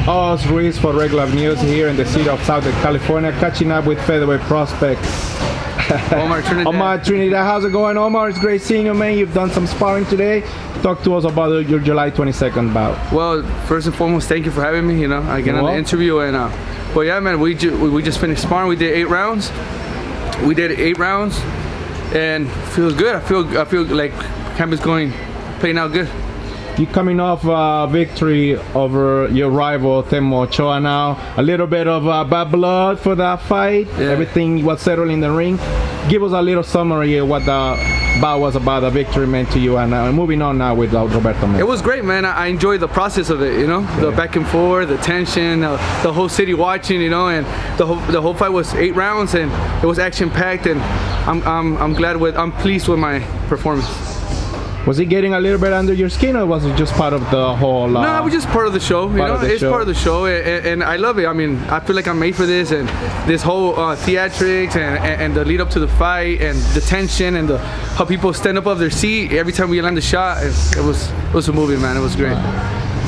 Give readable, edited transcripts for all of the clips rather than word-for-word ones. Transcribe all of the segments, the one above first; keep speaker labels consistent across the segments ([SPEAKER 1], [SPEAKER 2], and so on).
[SPEAKER 1] Oz Ruiz for Regular News here in the city of Southern California, catching up with featherweight prospect
[SPEAKER 2] Omar Trinidad.
[SPEAKER 1] Omar Trinidad. How's it going, Omar? It's great seeing you, man. You've done some sparring today. Talk to us about your July 22nd bout.
[SPEAKER 2] Well, first and foremost, thank you for having me. Again on the interview, and but yeah, man, we just finished sparring. We did 8 rounds. And feels good. I feel like camp is playing out good.
[SPEAKER 1] You're coming off a victory over your rival Temo Ochoa now. A little bit of bad blood for that fight.
[SPEAKER 2] Yeah.
[SPEAKER 1] Everything was settled in the ring. Give us a little summary of what the bout was about, the victory meant to you, and moving on now with Roberto.
[SPEAKER 2] It was great, man. I enjoyed the process of it, the back and forth, the tension, the whole city watching, and the whole fight was 8 rounds, and it was action packed, and I'm pleased with my performance.
[SPEAKER 1] Was it getting a little bit under your skin, or was it just part of the whole?
[SPEAKER 2] No, it was just part of the show. It's part of the show, and I love it. I mean, I feel like I'm made for this, and this whole theatrics and the lead up to the fight, and the tension, and how people stand up off their seat every time we land a shot. It was a movie, man. It was great.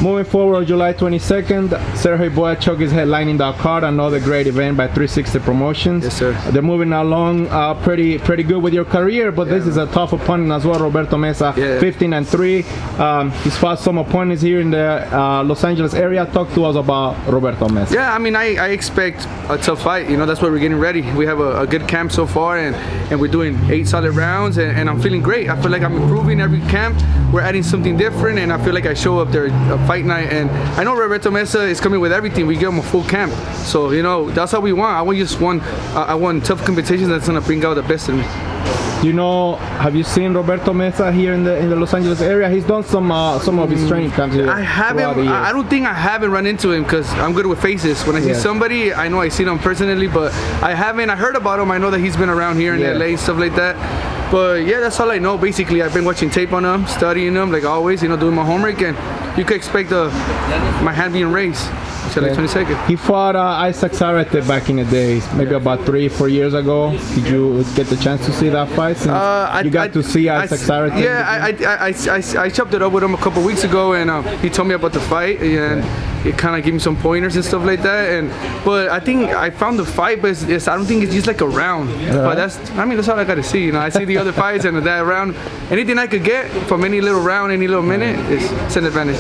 [SPEAKER 1] Moving forward, July 22nd, Sergey Boyachuk is headlining that card, another great event by 360 Promotions.
[SPEAKER 2] Yes, sir.
[SPEAKER 1] They're moving along pretty good with your career, but this is a tough opponent as well. Roberto Meza, 15-3. He's fought some opponents here in the Los Angeles area. Talk to us about Roberto Meza.
[SPEAKER 2] Yeah, I mean, I expect a tough fight. That's why we're getting ready. We have a good camp so far, and we're doing 8 solid rounds, and I'm feeling great. I feel like I'm improving every camp. We're adding something different, and I feel like I show up there fight night, and I know Roberto Meza is coming with everything. We give him a full camp, so that's how we want. I want tough competition that's gonna bring out the best in me.
[SPEAKER 1] Have you seen Roberto Meza here in the Los Angeles area? He's done some of his training camps here.
[SPEAKER 2] I haven't. I don't think I haven't run into him, because I'm good with faces. When I see somebody, I know I see them personally, but I haven't. I heard about him. I know that he's been around here in LA, stuff like that. But yeah, that's all I know. Basically, I've been watching tape on him, studying him, like always, doing my homework, and you could expect my hand being raised. July 22nd.
[SPEAKER 1] He fought Isaac Zarate back in the days, maybe about 3-4 years ago. Did you get the chance to see that fight? You got to see Isaac Zarate?
[SPEAKER 2] Yeah, I chopped it up with him a couple weeks ago, and he told me about the fight, and it kind of gave me some pointers and stuff like that. But I think I found the fight, but I don't think it's just like a round. But that's all I got to see. I see the other fights, and that round, anything I could get from any little round, any little minute, it's an advantage.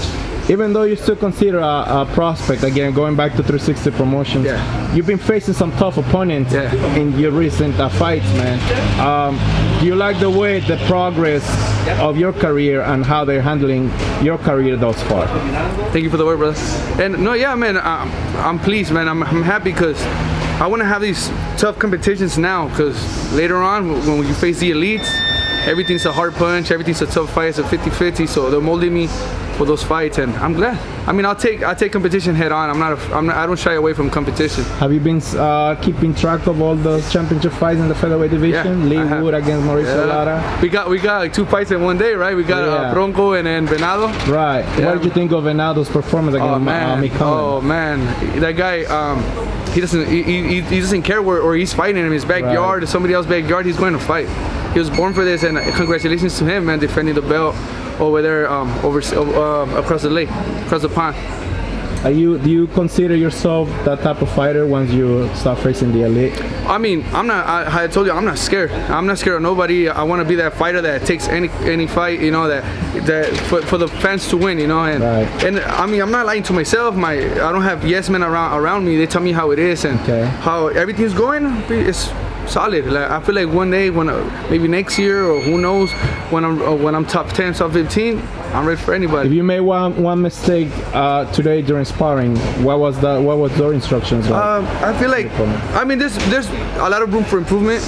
[SPEAKER 1] Even though you still consider a prospect, again, going back to 360 Promotions, you've been facing some tough opponents in your recent fights, man. Do you like the progress of your career and how they're handling your career thus far?
[SPEAKER 2] Thank you for the word, brother. And no, yeah, man, I'm pleased, man. I'm happy, because I want to have these tough competitions now, because later on, when you face the elites, everything's a hard punch, everything's a tough fight, it's a 50-50, so they're molding me for those fights, and I'm glad. I mean, I'll take competition head on. I don't shy away from competition.
[SPEAKER 1] Have you been keeping track of all the championship fights in the featherweight division? Lee Wood against Mauricio Lara.
[SPEAKER 2] We got like 2 fights in one day, right? We got Bronco and then Venado.
[SPEAKER 1] Right. What did you think of Venado's performance against Mikhail?
[SPEAKER 2] Oh man, that guy. He doesn't care where he's fighting, in his backyard or somebody else's backyard. He's going to fight. He was born for this, and congratulations to him, man, defending the belt over there, across the lake, across the pond.
[SPEAKER 1] Do you consider yourself that type of fighter once you start facing the elite?
[SPEAKER 2] I mean, I'm not. I told you, I'm not scared. I'm not scared of nobody. I want to be that fighter that takes any fight, that for the fans to win, And I mean, I'm not lying to myself. I don't have yes men around me. They tell me how it is and how everything's going. It's solid. Like, I feel like one day, when maybe next year or who knows, when I'm top 10, top 15, I'm ready for anybody.
[SPEAKER 1] If you made one mistake today during sparring, what was your instructions like?
[SPEAKER 2] I feel like, I mean, there's a lot of room for improvement.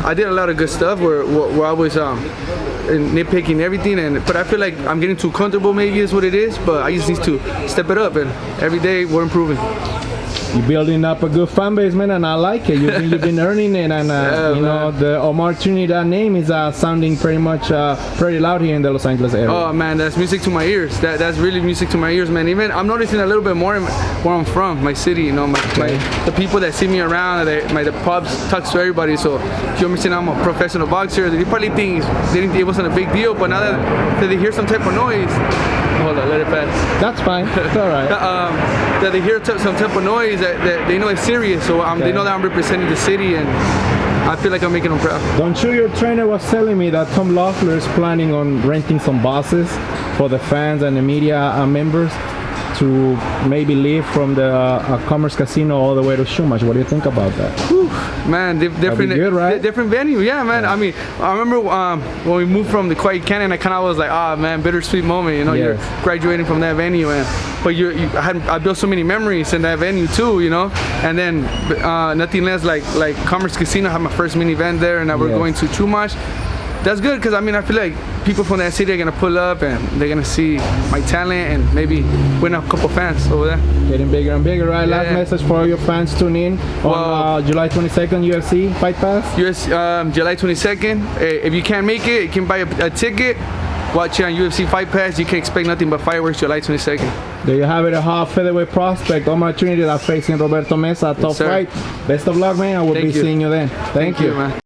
[SPEAKER 2] I did a lot of good stuff where I was nitpicking everything, but I feel like I'm getting too comfortable. Maybe is what it is. But I just need to step it up, and every day we're improving.
[SPEAKER 1] You're building up a good fan base, man, and I like it. You've been earning it, and the Omar Trinidad name is sounding pretty loud here in the Los Angeles area.
[SPEAKER 2] Oh man, that's music to my ears. That's really music to my ears, man. Even I'm noticing a little bit more where I'm from, my city. The people that see me around, the pubs talks to everybody. So if you understand, I'm a professional boxer. They probably think it wasn't a big deal, but now that they hear some type of noise, hold on, let it pass.
[SPEAKER 1] That's fine. It's all right.
[SPEAKER 2] That they hear some type of noise, that they know it's serious. So they know that I'm representing the city, and I feel like I'm making them proud.
[SPEAKER 1] Don't you? Your trainer was telling me that Tom Loeffler is planning on renting some buses for the fans and the media members to maybe leave from the Commerce Casino all the way to Shumash. What do you think about that?
[SPEAKER 2] Whew, man, different,
[SPEAKER 1] good, right?
[SPEAKER 2] Different venue, yeah, man. I mean, I remember when we moved from the Quiet Canyon, I kind of was like, man, bittersweet moment, you know. You're graduating from that venue, but I built so many memories in that venue too, you know. And then nothing less like Commerce Casino. I had my first mini event there, and now we're going to Chumash. That's good, because I mean, I feel like people from that city are gonna pull up and they're gonna see my talent and maybe win a couple fans over there.
[SPEAKER 1] Getting bigger and bigger, right? Last message for all your fans tune in on July 22nd, UFC Fight Pass.
[SPEAKER 2] July 22nd. If you can't make it, you can buy a ticket. Watch it on UFC Fight Pass. You can expect nothing but fireworks July 22nd.
[SPEAKER 1] There you have it, a half featherweight prospect, Omar Trinidad facing Roberto Meza, top fight. Best of luck, man. I will be seeing you then. Thank you,
[SPEAKER 2] man.